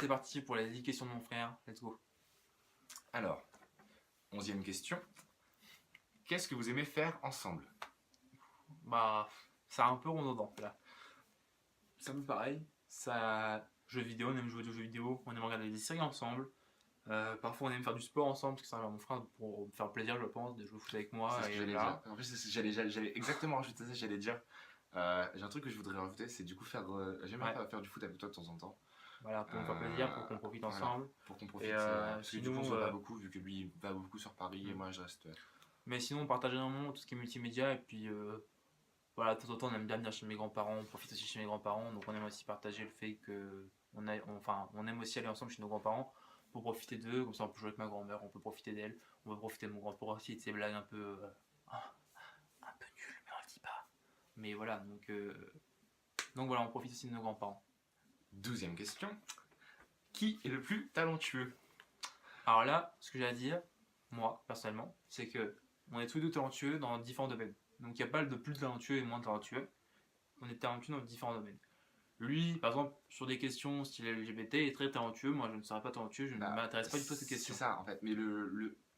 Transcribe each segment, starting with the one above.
c'est parti pour les 10 questions de mon frère. Let's go. Alors, 11e question. Qu'est-ce que vous aimez faire ensemble? Bah, c'est un peu redondant là. C'est un peu pareil. Ça, jeux vidéo, on aime jouer aux jeux vidéo, on aime regarder des séries ensemble. Parfois, on aime faire du sport ensemble, parce que ça arrive à mon frère pour me faire plaisir, je pense, de jouer au foot avec moi. C'est ce que Et j'allais là, dire. En plus, j'allais exactement rajouter ça, j'allais dire. J'ai un truc que je voudrais rajouter, c'est du coup faire. J'aimerais Ouais. faire du foot avec toi de temps en temps. voilà, pour me faire plaisir, pour qu'on profite Voilà, ensemble. pour qu'on Et profite. Parce que du coup, on se voit sinon, pas beaucoup, vu que lui il va beaucoup sur Paris et moi je reste. mais sinon, on partage énormément tout ce qui est multimédia. Et puis, voilà, de temps en temps, on aime bien venir chez mes grands-parents, on profite aussi chez mes grands-parents. Donc, on aime aussi partager le fait que. On aime aussi aller ensemble chez nos grands-parents pour profiter d'eux. Comme ça, on peut jouer avec ma grand-mère, on peut profiter d'elle, on peut profiter de mon grand-père aussi, de ses blagues un peu nulles, mais on le dit pas. Mais voilà, donc voilà, on profite aussi de nos grands-parents. 12e question. Qui est le plus talentueux? Alors là, ce que j'ai à dire, moi, personnellement, c'est que on est tous les deux talentueux dans différents domaines. Donc il n'y a pas de plus talentueux et moins talentueux. On est talentueux dans différents domaines. Lui, par exemple, sur des questions style LGBT, il est très talentueux. Moi, je ne serais pas talentueux, je ne Bah, m'intéresse pas du tout à ces questions. C'est ça en fait, mais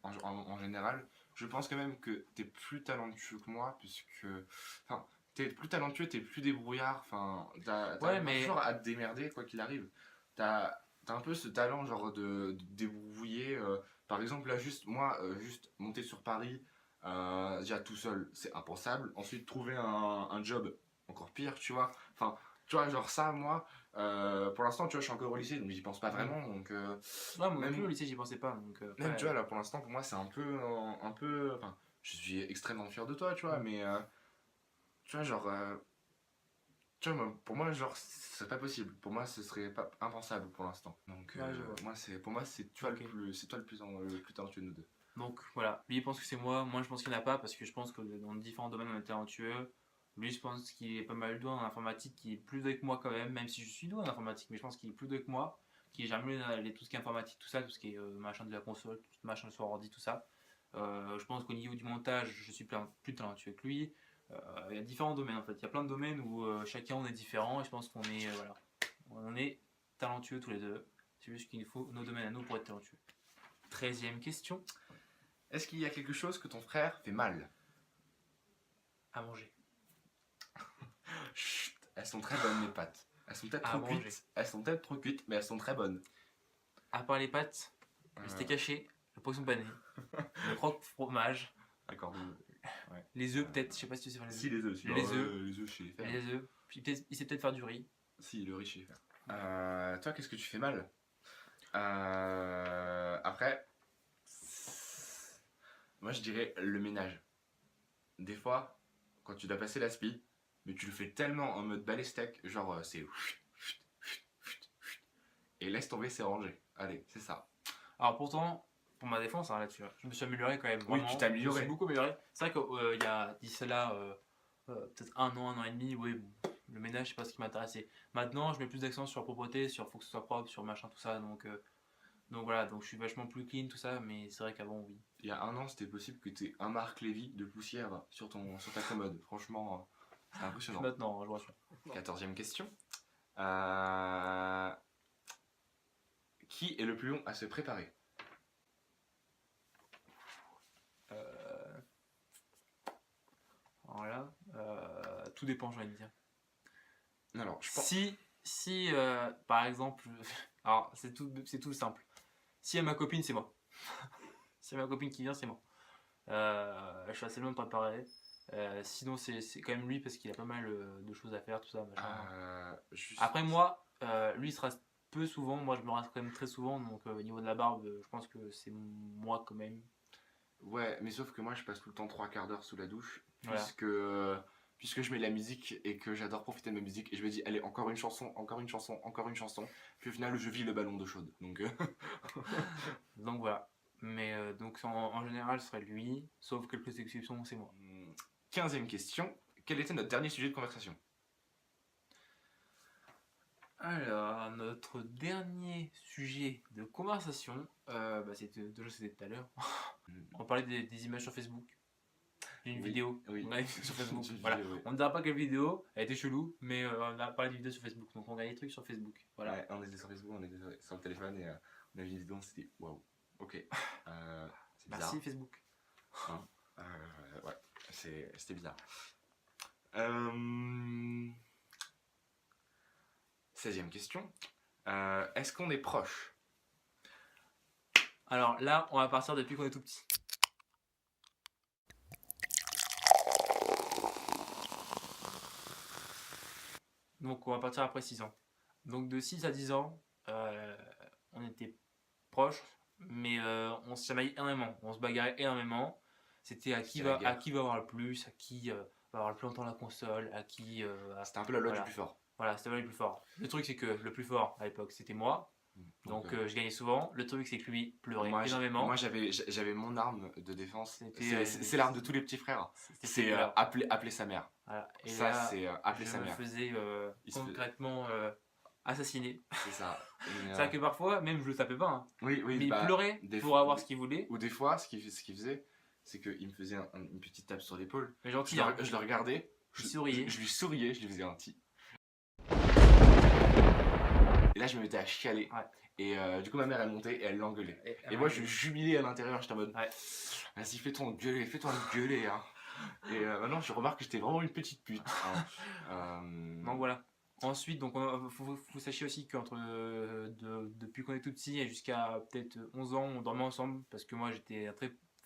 en général, je pense quand même que t'es plus talentueux que moi, puisque. Enfin, t'es plus talentueux, t'es plus débrouillard, enfin, Ouais, t'arrives mais toujours à te démerder quoi qu'il arrive. T'as un peu ce talent genre de débrouiller. Par exemple, là, juste, moi, juste monter sur Paris, déjà tout seul, c'est impensable. Ensuite, trouver un job, encore pire, tu vois. Enfin, tu vois, genre ça, moi. Pour l'instant, tu vois, je suis encore au lycée, donc j'y pense pas vraiment. Donc, ouais, moi non plus au même, lycée, j'y pensais pas. Donc, même, tu vois, après, là, pour l'instant, pour moi, c'est un peu. Enfin, je suis extrêmement fier de toi, tu vois, mais. Tu vois, genre. Tu vois, pour moi, genre, ce serait pas possible. Pour moi, ce serait pas impensable pour l'instant. Donc, ouais, je vois. pour moi, c'est toi, Ok. c'est toi le plus talentueux de nous deux. Donc voilà, lui il pense que c'est moi je pense qu'il n'y en a pas parce que je pense que dans différents domaines on est talentueux. Lui je pense qu'il est pas mal doué en informatique, qui est plus doué que moi quand même si je suis doué en informatique, mais je pense qu'il est plus doué que moi, qui est jamais tout ce qui est informatique, tout ça, tout ce qui est machin de la console, tout machin sur ordi, tout ça. Je pense qu'au niveau du montage, je suis plus talentueux que lui. Il y a différents domaines en fait, il y a plein de domaines où chacun on est différent et je pense qu'on est, voilà, on est talentueux tous les deux. C'est juste qu'il faut nos domaines à nous pour être talentueux. 13e question. Est-ce qu'il y a quelque chose que ton frère fait mal? À manger. Chut, elles sont très bonnes, mes pâtes. Elles sont peut-être À trop manger. cuites. Elles sont peut-être trop cuites, mais elles sont très bonnes. À part les pâtes, le steak haché, le poisson pané, le croque fromage, D'accord. Ouais. les œufs peut-être, je sais pas si tu sais faire les œufs. Si, les œufs. Si, Les œufs. les œufs, je sais les faire. Les œufs, puis il sait peut-être faire du riz. Si, le riz, je sais les faire. Toi, qu'est-ce que tu fais mal? Après, moi, je dirais le ménage. Des fois, quand tu dois passer l'aspi, mais tu le fais tellement en mode balai steak, genre c'est. Et laisse tomber, c'est rangé. Allez, c'est ça. Alors pourtant, pour ma défense hein, là-dessus, je me suis amélioré quand même. Oui, Vraiment, tu t'es amélioré. Je me suis beaucoup amélioré. C'est vrai qu'il y a d'ici là peut-être un an et demi, oui, bon, le ménage c'est pas ce qui m'intéressait. Maintenant, je mets plus d'accent sur la propreté, sur faut que ce soit propre, sur machin, tout ça. Donc voilà, donc je suis vachement plus clean, tout ça, mais c'est vrai qu'avant, oui. Il y a un an, c'était possible que tu aies un Marc Lévy de poussière sur ta commode. Franchement, c'est impressionnant. Maintenant, je vous rassure. 14e question. Qui est le plus long à se préparer? Alors là, tout dépend, j'ai envie de dire. Alors, je pense. Si par exemple, alors c'est tout simple. Si y a ma copine, c'est moi. Si y a ma copine qui vient, c'est moi. Je suis assez loin de préparer. Sinon, c'est quand même lui parce qu'il a pas mal de choses à faire, tout ça. Machin. Après, moi, lui il se rase peu souvent. Moi, je me rase quand même très souvent. Donc, au niveau de la barbe, je pense que c'est moi quand même. Ouais, mais sauf que moi, je passe tout le temps 3 quarts d'heure sous la douche. Voilà. Puisque je mets de la musique et que j'adore profiter de ma musique. Et je me dis, allez, encore une chanson, encore une chanson, encore une chanson. Puis au final, je vis le ballon d'eau chaude. Donc. Donc voilà. Mais donc en général, ce serait lui. Sauf quelques exceptions, c'est moi. 15e question. Quel était notre dernier sujet de conversation? Alors, notre dernier sujet de conversation, c'était tout à l'heure. On parlait des images sur Facebook. D'une Oui, vidéo. oui. On a une vidéo sur Facebook. D'une Voilà. vidéo, oui. On ne dira pas quelle vidéo, elle était chelou, mais on a parlé de vidéos sur Facebook. Donc on a des trucs sur Facebook. Voilà. Ouais, on était sur Facebook, on était sur le téléphone et on a vu une vidéo, on s'était dit waouh, ok, c'est bizarre. Merci Facebook. Hein. Ouais, c'était bizarre. 16e question. Est-ce qu'on est proche? Alors là, on va partir depuis qu'on est tout petit. Donc on va partir après 6 ans. Donc de 6 à 10 ans, on était proches, mais on se chamaillait énormément, on se bagarrait énormément. C'était à qui va avoir le plus, à qui va avoir le plus longtemps la console, à qui... C'était un peu la loi voilà. du plus fort. Voilà, c'était le plus fort. Le truc c'est que le plus fort à l'époque c'était moi, donc je gagnais souvent. Le truc c'est que lui pleurait énormément. Moi j'avais mon arme de défense, C'était, c'est l'arme de tous les petits frères. C'est appeler sa mère. Voilà. Et ça là, c'est appeler sa mère. Je me faisais concrètement assassiner. C'est ça. C'est vrai que parfois, même je le tapais pas, hein. Oui, mais il pleurait pour avoir ce qu'il voulait. Ou des fois, ce qu'il faisait, c'est qu'il me faisait une petite tape sur l'épaule. Mais gentil, je le regardais, je lui souriais, je lui faisais un petit. Et là, je me mettais à chialer. Ouais. Et du coup, ma mère, elle montait et elle l'engueulait. Et moi, je jubilais à l'intérieur, j'étais en mode vas-y, fais-toi engueuler. Hein. Et maintenant, je remarque que j'étais vraiment une petite pute. Hein. Donc voilà. Ensuite, donc faut sachez aussi qu'entre depuis qu'on est tout petit et jusqu'à peut-être 11 ans, on dormait ensemble parce que moi j'étais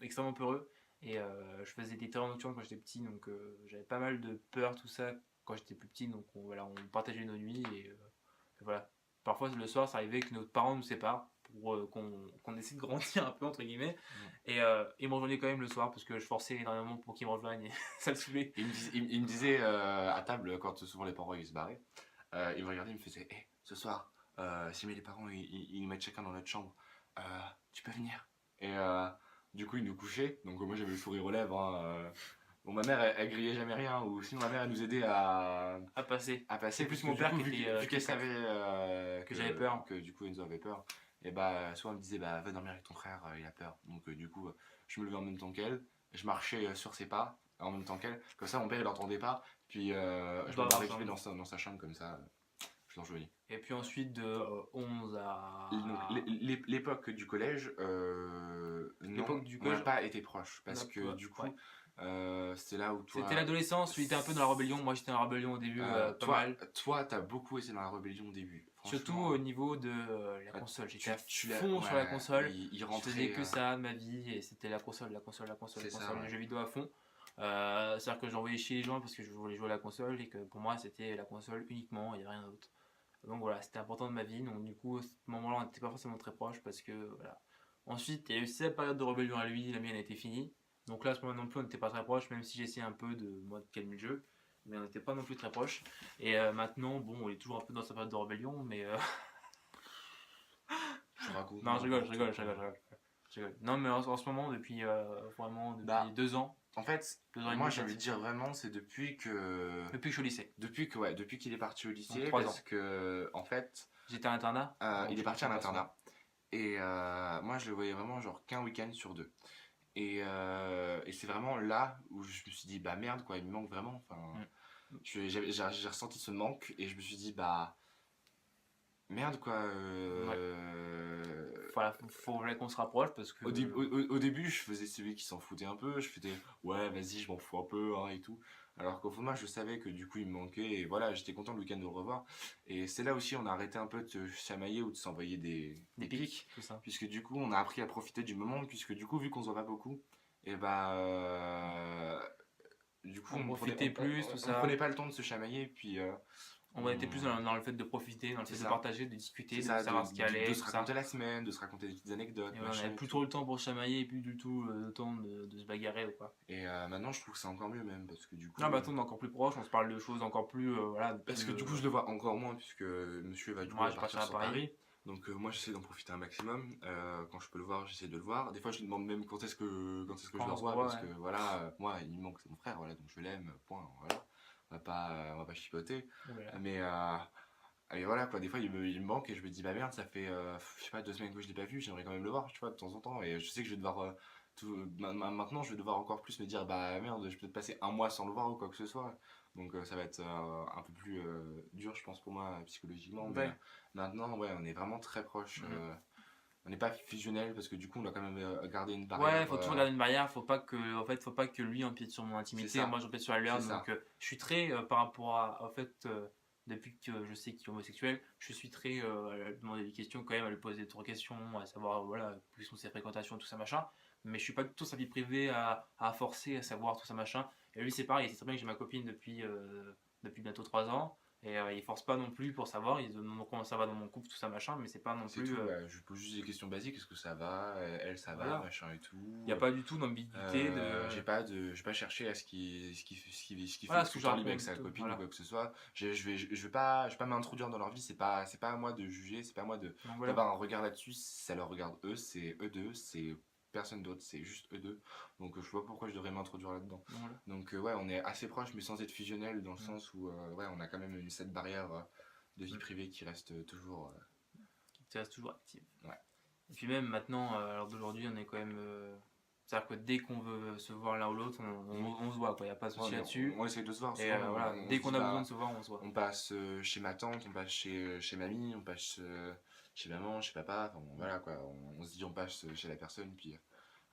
extrêmement peureux et je faisais des terreurs nocturnes quand j'étais petit, donc j'avais pas mal de peur, tout ça quand j'étais plus petit, donc on partageait nos nuits et voilà. Parfois le soir, ça arrivait que nos parents nous séparent pour qu'on essaie de grandir un peu entre guillemets et ils me rejoignaient quand même le soir parce que je forçais énormément pour qu'ils me rejoignent et ça le saoulait. Il me disait à table quand souvent les parents ils se barraient, il me regardait, il me faisait hey, ce soir si les parents ils nous mettent chacun dans notre chambre, tu peux venir. Et du coup ils nous couchaient, donc moi j'avais le sourire aux lèvres. Hein, bon, ma mère elle grillait jamais rien, ou sinon ma mère elle nous aidait à passer. C'est plus mon père qui était vu qu'elle savait que j'avais peur, que du coup Enzo avait peur. Et bah soit elle me disait va dormir avec ton frère, il a peur. Donc du coup je me levais en même temps qu'elle, je marchais sur ses pas en même temps qu'elle, comme ça mon père il l'entendait pas, puis je me arrivais dans sa chambre comme ça, je l'enjoignais. Et puis ensuite de 11 à... L'époque du collège, non, on n'a pas été proches, parce que du coup c'était là où toi... C'était l'adolescence, tu étais un peu dans la rébellion, moi j'étais dans la rébellion au début, pas mal. Toi t'as beaucoup été dans la rébellion au début. Surtout au niveau de la console, j'étais à fond sur la console, je faisais que ça de ma vie et c'était la console, les jeux vidéo à fond. C'est-à-dire que j'envoyais chez les gens parce que je voulais jouer à la console et que pour moi c'était la console uniquement, il n'y avait rien d'autre. Donc voilà, c'était important de ma vie, donc du coup à ce moment-là on n'était pas forcément très proches parce que voilà. Ensuite il y a eu cette période de rébellion à lui, la mienne a été finie. Donc là à ce moment non plus on n'était pas très proches, même si j'essayais un peu de calmer le jeu. Mais on n'était pas non plus très proches. Et maintenant, bon, on est toujours un peu dans sa période de rébellion, mais... Non, je rigole. Non, mais en ce moment, depuis vraiment 2 ans. En fait, moi j'ai envie de dire vraiment, c'est depuis que... Depuis que je suis au lycée. Depuis qu'il est parti au lycée, parce que, en fait... J'étais à l'internat. Il est parti à l'internat. Et moi je le voyais vraiment genre qu'un week-end sur 2. Et c'est vraiment là où je me suis dit bah merde quoi, il me manque vraiment. J'ai ressenti ce manque et je me suis dit bah merde quoi. Voilà, faut qu'on se rapproche parce que au début je faisais celui qui s'en foutait un peu, je faisais ouais vas-y je m'en fous un peu hein, et tout. Alors qu'au fond moi je savais que du coup il me manquait et voilà j'étais content le week-end de le revoir. Et c'est là aussi on a arrêté un peu de se chamailler ou de s'envoyer des pics, tout ça. Puisque du coup on a appris à profiter du moment, puisque du coup vu qu'on se voit pas beaucoup, et bah du coup on profitait plus, tout ça. On prenait pas le temps de se chamailler, puis on était plus dans le fait de profiter, dans le fait de partager, de discuter, de savoir ce qui allait, de se raconter la semaine, de se raconter des petites anecdotes. On avait plus trop le temps pour se chamailler et plus du tout le temps de se bagarrer ou quoi. Et maintenant je trouve que c'est encore mieux même parce que du coup. Maintenant on est encore plus proche, on se parle de choses encore plus voilà. Parce que du coup je le vois encore moins puisque monsieur va du coup partir sur Paris. Donc moi j'essaie d'en profiter un maximum. Quand je peux le voir, j'essaie de le voir. Des fois je lui demande même quand est-ce que je le revois parce que voilà, moi il me manque, c'est mon frère, voilà, donc je l'aime, point, voilà. On va pas chipoter. Voilà. Mais voilà quoi, des fois il me manque et je me dis bah merde, ça fait je sais pas 2 semaines que je l'ai pas vu, j'aimerais quand même le voir, tu vois, de temps en temps. Et je sais que je vais devoir Maintenant, je vais devoir encore plus me dire, bah merde, je vais peut-être passer un mois sans le voir ou quoi que ce soit. Donc ça va être un peu plus dur, je pense, pour moi, psychologiquement. Mais Ouais. maintenant, ouais, on est vraiment très proche. Mhm. On n'est pas fusionnel parce que du coup, on doit quand même garder une Ouais, barrière. faut toujours garder une barrière, faut pas que lui empiète sur mon C'est intimité, ça, moi j'empiète sur la c'est leur, donc ça. je suis très par rapport à, depuis que je sais qu'il est homosexuel, je suis très à lui demander des questions quand même, à lui poser d'autres questions, à savoir voilà, quelles sont ses fréquentations, tout ça machin, mais je suis pas du tout sa vie privée à forcer à savoir tout ça machin, et lui c'est pareil, c'est très bien que j'ai ma copine depuis bientôt 3 ans, et il force pas non plus pour savoir, il demande comment ça va dans mon couple, tout ça machin, mais c'est pas non C'est plus, tout, ouais. Je lui pose juste des questions basiques. Est-ce que ça va? Elle, ça va, voilà, machin et il n'y tout. a pas du tout d'ambiguïté de... J'ai pas cherché à ce qu'il Voilà fait ce que tout le je temps libre avec raconte, sa copine ou voilà. quoi que ce soit. Je vais pas m'introduire dans leur vie. C'est pas à moi de juger. C'est pas à moi Donc voilà. d'avoir un regard là-dessus. Ça leur regarde eux. C'est eux deux. C'est personne d'autre. C'est juste eux deux. Donc je vois pourquoi je devrais m'introduire là-dedans. Donc voilà. Donc ouais, on est assez proches, mais sans être fusionnel dans le Mm. sens où ouais, on a quand même cette barrière de vie Mm. privée qui reste toujours. Qui reste toujours active. Ouais. Et puis même maintenant, à l'heure d'aujourd'hui, on est quand même... c'est-à-dire que dès qu'on veut se voir l'un ou l'autre, on se voit, quoi. Il n'y a pas de Ouais, souci là-dessus. on essaie de se voir. Et Souvent, voilà, on dès se qu'on dit, a besoin de bah, se voir, on se voit. on passe chez ma tante, on passe chez mamie, on passe chez maman, chez papa. Enfin, voilà quoi. On se dit, on passe chez la personne, puis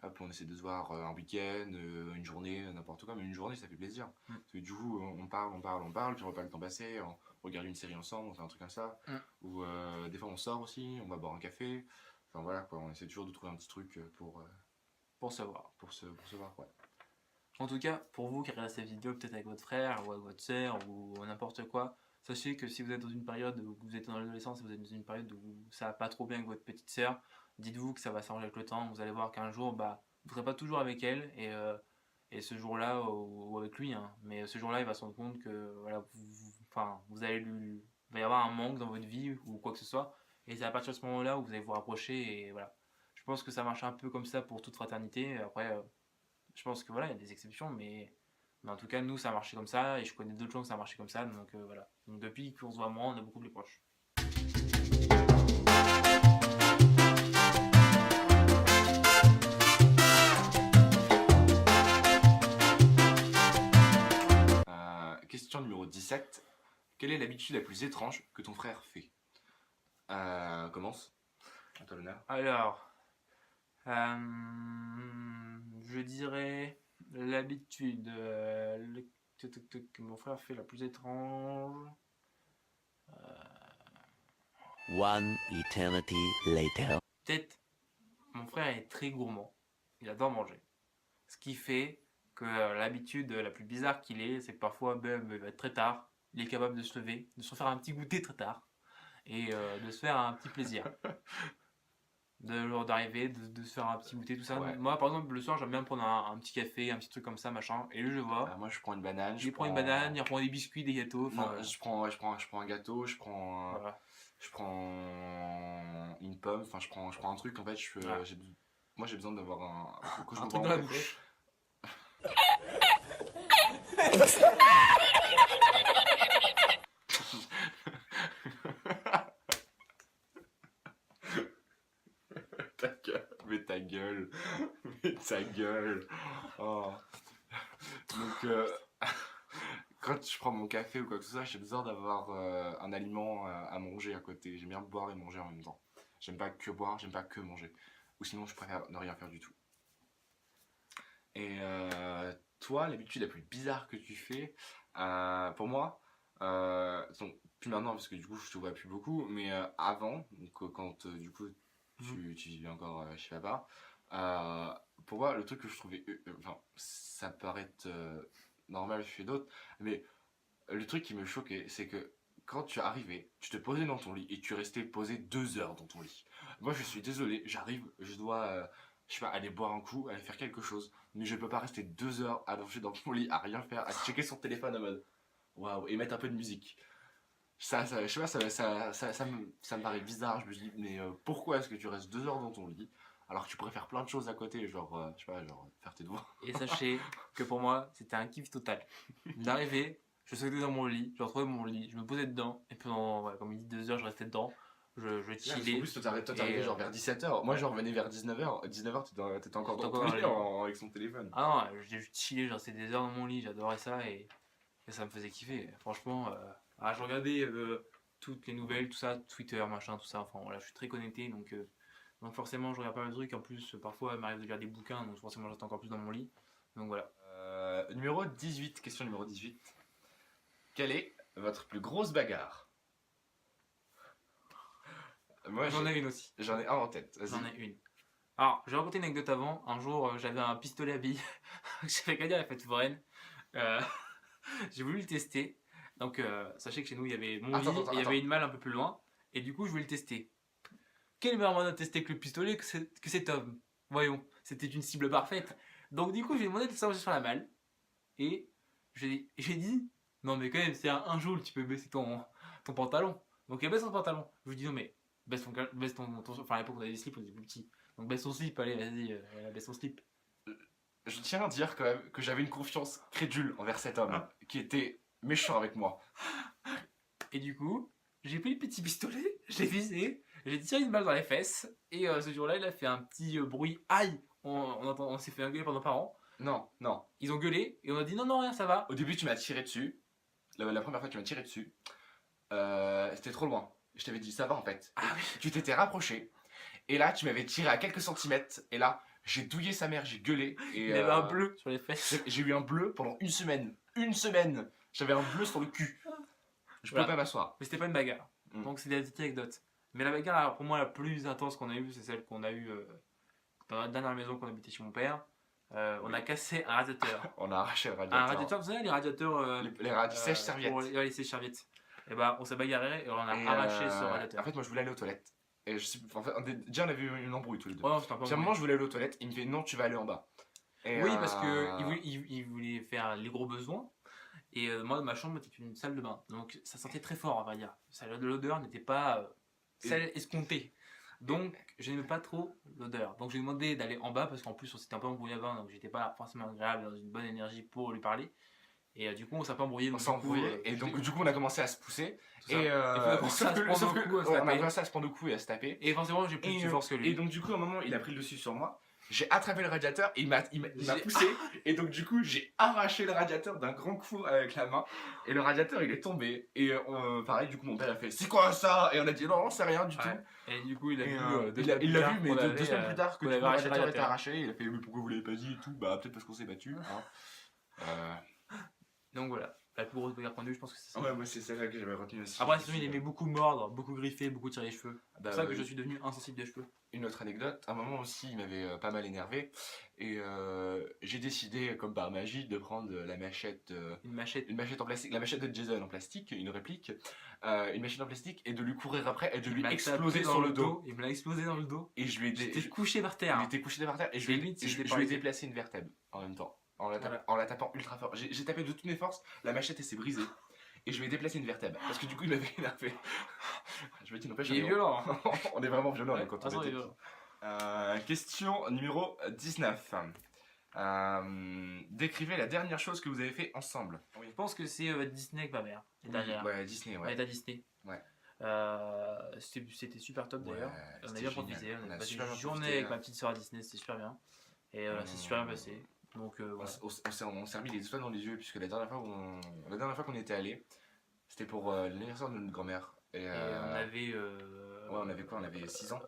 hop, on essaie de se voir un week-end, une journée, n'importe quoi. Mais une journée, ça fait plaisir. Mm. Parce que du coup, on parle, puis on voit pas le temps passer, on regarde une série ensemble, on fait un truc comme ça. Mm. Ou des fois, on sort aussi, on va boire un café. Enfin voilà quoi, on essaie toujours de trouver un petit truc Pour se voir. pour se voir. Ouais. En tout cas, pour vous qui regardez cette vidéo, peut-être avec votre frère ou avec votre soeur ou n'importe quoi, sachez que si vous êtes dans une période où vous êtes dans l'adolescence et vous êtes dans une période où ça va pas trop bien avec votre petite soeur, dites-vous que ça va s'arranger avec le temps. Vous allez voir qu'un jour, bah, vous ne serez pas toujours avec elle et ce jour-là, ou avec lui, hein, mais ce jour-là, il va se rendre compte que voilà, enfin, il va y avoir un manque dans votre vie ou quoi que ce soit. Et c'est à partir de ce moment-là où vous allez vous rapprocher et voilà. Je pense que ça marche un peu comme ça pour toute fraternité. Après, je pense que voilà, il y a des exceptions, mais en tout cas, nous, ça a marché comme ça, et je connais d'autres gens que ça a marché comme ça, donc voilà. Donc depuis qu'on se voit moins, on est beaucoup plus proches. Question numéro 17. Quelle est l'habitude la plus étrange que ton frère fait? Commence. À toi l'honneur. Alors, je dirais l'habitude que mon frère fait la plus étrange. One eternity later. Peut-être, mon frère est très gourmand, il adore manger. Ce qui fait que l'habitude la plus bizarre qu'il ait, c'est que parfois il va être très tard, il est capable de se lever, de se faire un petit goûter très tard et de se faire un petit plaisir. D'arriver, de se faire un petit goûter, tout ça. Ouais. Moi, par exemple, le soir, j'aime bien prendre un petit café, un petit truc comme ça, machin. Et lui, je vois, Moi je prends une banane. il prend une banane, il reprend des biscuits, des gâteaux. Enfin, Non, je prends un gâteau, voilà. je prends une pomme, enfin je prends un truc en fait. Voilà. Moi j'ai besoin d'avoir que je Un me truc bois dans mon la café. bouche. Ta gueule, mais ta gueule, mais ta gueule. Oh. Donc, quand je prends mon café ou quoi que ce soit, j'ai besoin d'avoir un aliment à manger à côté. J'aime bien boire et manger en même temps. J'aime pas que boire, j'aime pas que manger. Ou sinon, je préfère ne rien faire du tout. Et toi, l'habitude la plus bizarre que tu fais, pour moi, donc, plus maintenant parce que du coup je te vois plus beaucoup, mais avant, donc, quand du coup tu vivais encore chez papa, pour moi le truc que je trouvais, enfin ça peut être normal chez d'autres, mais le truc qui me choquait c'est que quand tu arrivais, tu te posais dans ton lit et tu restais posé 2 heures dans ton lit. Moi je suis désolé, j'arrive, je dois, je sais pas, aller boire un coup, aller faire quelque chose, mais je peux pas rester 2 heures allongé dans mon lit à rien faire, à checker son téléphone en mode waouh, et mettre un peu de musique. Je sais pas, ça me paraît bizarre. Je me dis, mais pourquoi est-ce que tu restes 2 heures dans ton lit alors que tu pourrais faire plein de choses à côté, genre, je sais pas, genre faire tes devoirs. Et sachez que pour moi, c'était un kiff total. D'arriver, je sautais dans mon lit, je retrouvais mon lit, je me posais dedans, et pendant, ouais, comme il dit, 2 heures, je restais dedans. je Parce qu'en chillais. plus, toi, t'arrivais Et, genre vers 17h. Moi, je revenais vers 19h. 19h, t'étais encore J'étais dans encore ton dans lit le lit. avec son téléphone. Ah non, je chillais, genre c'est des heures dans mon lit, j'adorais ça et ça me faisait kiffer. Franchement, je regardais toutes les nouvelles, tout ça, Twitter, machin, tout ça. Enfin voilà, je suis très connecté donc forcément je regarde pas mal de trucs. En plus, parfois il m'arrive de lire des bouquins, donc forcément je reste encore plus dans mon lit. Donc voilà. Numéro 18, question numéro 18. Quelle est votre plus grosse bagarre? Moi, J'en ai une aussi. j'en ai un en tête. Vas-y. J'en ai une. Alors, j'ai raconté une anecdote avant. Un jour, j'avais un pistolet à billes que j'avais gagné à la fête foraine. Euh, j'ai voulu le tester. Donc, sachez que chez nous, il y avait mon lit et il y avait une malle un peu plus loin. Et du coup, je voulais le tester. Quel meilleur moyen de tester que le pistolet que cet homme? Voyons, c'était une cible parfaite. Donc, du coup, je lui ai demandé de s'allonger sur la malle. Et j'ai dit, non, mais quand même, c'est un joule, tu peux baisser ton pantalon. Donc, il baisse son pantalon. Je lui dis, non, mais baisse ton. Enfin, à l'époque, on avait des slips, on était plus petits. Donc, baisse ton slip, allez, vas-y, baisse ton slip. Je tiens à dire quand même que j'avais une confiance crédule envers cet homme qui était méchant avec moi. Et du coup, j'ai pris le petit pistolet, je l'ai visé, j'ai tiré une balle dans les fesses. Et ce jour-là, il a fait un petit bruit. Aïe! On s'est fait engueuler par nos parents. Non, non. Ils ont gueulé et on a dit non, non, rien, ça va. Au début, tu m'as tiré dessus. La première fois que tu m'as tiré dessus, c'était trop loin. Je t'avais dit ça va en fait. Ah oui. Tu t'étais rapproché. Et là, tu m'avais tiré à quelques centimètres. Et là, j'ai douillé sa mère, j'ai gueulé. Et, Il avait un bleu sur les fesses. J'ai eu un bleu pendant une semaine. Une semaine! J'avais un bleu sur le cul. Je pouvais Voilà. pas m'asseoir. Mais c'était pas une bagarre. Mm. Donc c'est des petites anecdotes. Mais la bagarre, alors, pour moi, la plus intense qu'on a eue, c'est celle qu'on a eue dans la dernière maison qu'on habitait chez mon père. On a cassé un radiateur. On a arraché le radiateur. Un radiateur, vous savez, les radiateurs. Les sèche-serviettes. Pour les sèche-serviettes. Et bah, on s'est bagarré et on a Et, arraché ce radiateur. En fait, moi, je voulais aller aux toilettes. Et déjà, on avait eu une embrouille tous les deux. Ouais, non, c'était un peu Puis à un moment, je voulais aller aux toilettes. Il me fait non, tu vas aller en bas. Et, Oui, parce que il voulait faire les gros besoins. Et moi, ma chambre était une salle de bain. Donc ça sentait très fort, on va dire. L'odeur n'était pas celle escomptée. Donc je n'aimais pas trop l'odeur. Donc j'ai demandé d'aller en bas parce qu'en plus on s'était un peu embrouillé avant. Donc j'étais pas forcément agréable, dans une bonne énergie pour lui parler. Et du coup on s'est un peu embrouillé. on s'est embrouillé. Et donc du coup, on a commencé à se pousser. Et sauf que on a commencé à se prendre au cou et à se taper. Et forcément j'ai plus de force que lui. Et donc du coup, à un moment, il a pris le dessus sur moi. J'ai attrapé le radiateur et il m'a poussé. Et donc du coup, j'ai arraché le radiateur d'un grand coup avec la main. Et le radiateur, il est tombé. Et pareil, du coup, mon père a fait c'est quoi ça? Et on a dit non, c'est rien du tout. Et du coup, il a vu il l'a vu, mais deux semaines plus tard que le le radiateur était arraché. Il a fait mais pourquoi vous l'avez pas dit et tout? Bah peut-être parce qu'on s'est battu. Donc voilà, la plus grosse bagarre qu'on a eue, je pense que c'est ça. Ouais, moi c'est celle-là que j'avais retenue aussi. Après, sinon, il aimait beaucoup mordre, beaucoup griffer, beaucoup tirer les cheveux. C'est Bah, pour ça que je suis devenu insensible des cheveux. Une autre anecdote, à un moment aussi il m'avait pas mal énervé et j'ai décidé comme par magie de prendre la machette, Une machette. en plastique, la machette de Jason en plastique, une réplique, une machette en plastique et de lui courir après et de lui exploser sur le dos. Il me l'a explosé dans le dos. Et je lui ai J'étais couché par terre. il était couché par terre et je lui Limite, ai il était je lui ai paralysé. déplacé une vertèbre en même temps en Voilà. la tapant ultra fort. J'ai tapé de toutes mes forces, la machette elle s'est brisée. Et je lui ai déplacé une vertèbre parce que du coup il m'avait énervé. Je me dis n'empêche, Il est violent. on est vraiment violent Ouais, quand de toute façon, on il est était violent. question numéro 19. Décrivez la dernière chose que vous avez fait ensemble. Je pense que c'est Disney avec ma mère. Les dernières. Ouais, Disney, On ouais. est à Disney. Ouais. C'était super top d'ailleurs. Ouais, On a c'était bien génial. profité. On On a a passé super une bien journée profité, avec là. ma petite soeur à Disney, c'était super bien. Et c'est super bien passé. Donc voilà. On s'est remis les étoiles dans les yeux puisque la dernière fois qu'on était allé, c'était pour l'anniversaire de notre grand-mère. Et, Et on avait. Ouais, on avait quoi? On avait 6 ans?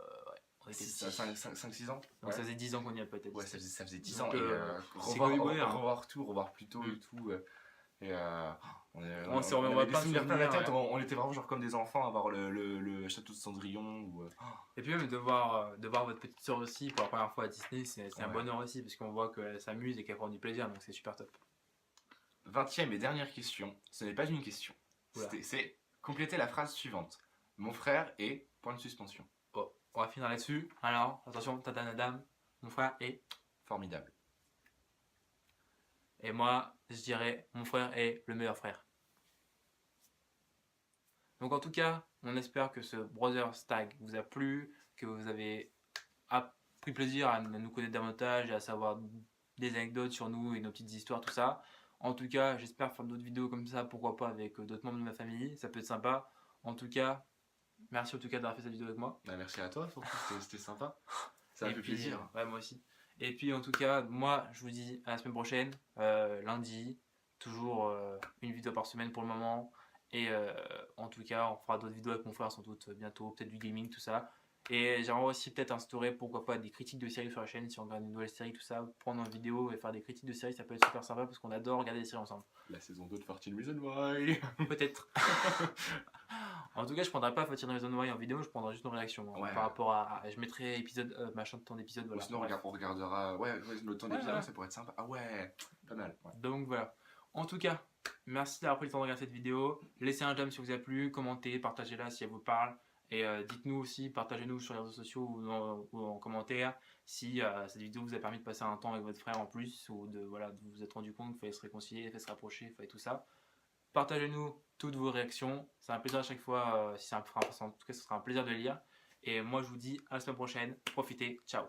On était 5-6 ans? Donc ça faisait 10 ans qu'on y a peut-être. Ouais, ça faisait 10 Donc, ans. Et c'est comme les bonheurs. revoir tout, revoir plus tôt et tout. Et On s'est remis avait plein de souvenirs plein la souvenirs, tête. ouais. On était vraiment genre comme des enfants à voir le château de Cendrillon. Ou, Et puis même de voir votre petite soeur aussi pour la première fois à Disney, c'est un Ouais. bonheur aussi parce qu'on voit qu'elle s'amuse et qu'elle prend du plaisir, donc c'est super top. 20e et dernière question. Ce n'est pas une question. Oula. C'est compléter la phrase suivante. Mon frère est... Point de suspension. Bon, on va finir là-dessus. Alors, attention, tatanadam, mon frère est. Formidable. Et moi, je dirais, mon frère est le meilleur frère. Donc en tout cas, on espère que ce Brother Stag vous a plu, que vous avez pris plaisir à nous connaître davantage et à savoir des anecdotes sur nous et nos petites histoires, tout ça. En tout cas, j'espère faire d'autres vidéos comme ça, pourquoi pas avec d'autres membres de ma famille, ça peut être sympa. En tout cas, Merci en tout cas d'avoir fait cette vidéo avec moi. Bah, merci à toi, surtout, c'était sympa. Ça m'a Et fait puis, plaisir. ouais, moi aussi. Et puis en tout cas, moi je vous dis à la semaine prochaine, lundi, toujours une vidéo par semaine pour le moment. Et en tout cas, on fera d'autres vidéos avec mon frère sans doute bientôt, peut-être du gaming, tout ça. Et j'aimerais aussi peut-être instaurer, pourquoi pas, des critiques de séries sur la chaîne, si on regarde une nouvelle série, tout ça, prendre une vidéo et faire des critiques de séries, ça peut être super sympa parce qu'on adore regarder des séries ensemble. La saison 2 de 14 Reasons Why. Peut-être. En tout cas, je prendrai pas Fatir Reason Why en vidéo, je prendrai juste nos réactions. Ouais. Par rapport à. Je mettrai épisode, machin de temps d'épisode. Ou Voilà. sinon, Bref. on regardera. Ouais, le temps Ouais, d'épisode, ouais. ça pourrait être sympa. Ah ouais, pas mal. Ouais. Donc voilà. En tout cas, merci d'avoir pris le temps de regarder cette vidéo. Laissez un j'aime si vous a plu, commentez, partagez-la si elle vous parle. Et dites-nous aussi, partagez-nous sur les réseaux sociaux ou en commentaire si cette vidéo vous a permis de passer un temps avec votre frère en plus ou de vous être rendu compte qu'il fallait se réconcilier, il fallait se rapprocher, il fallait tout ça. Partagez-nous toutes vos réactions. C'est un plaisir à chaque fois. Si c'est en tout cas, ce sera un plaisir de lire. Et moi, je vous dis à la semaine prochaine. Profitez. Ciao.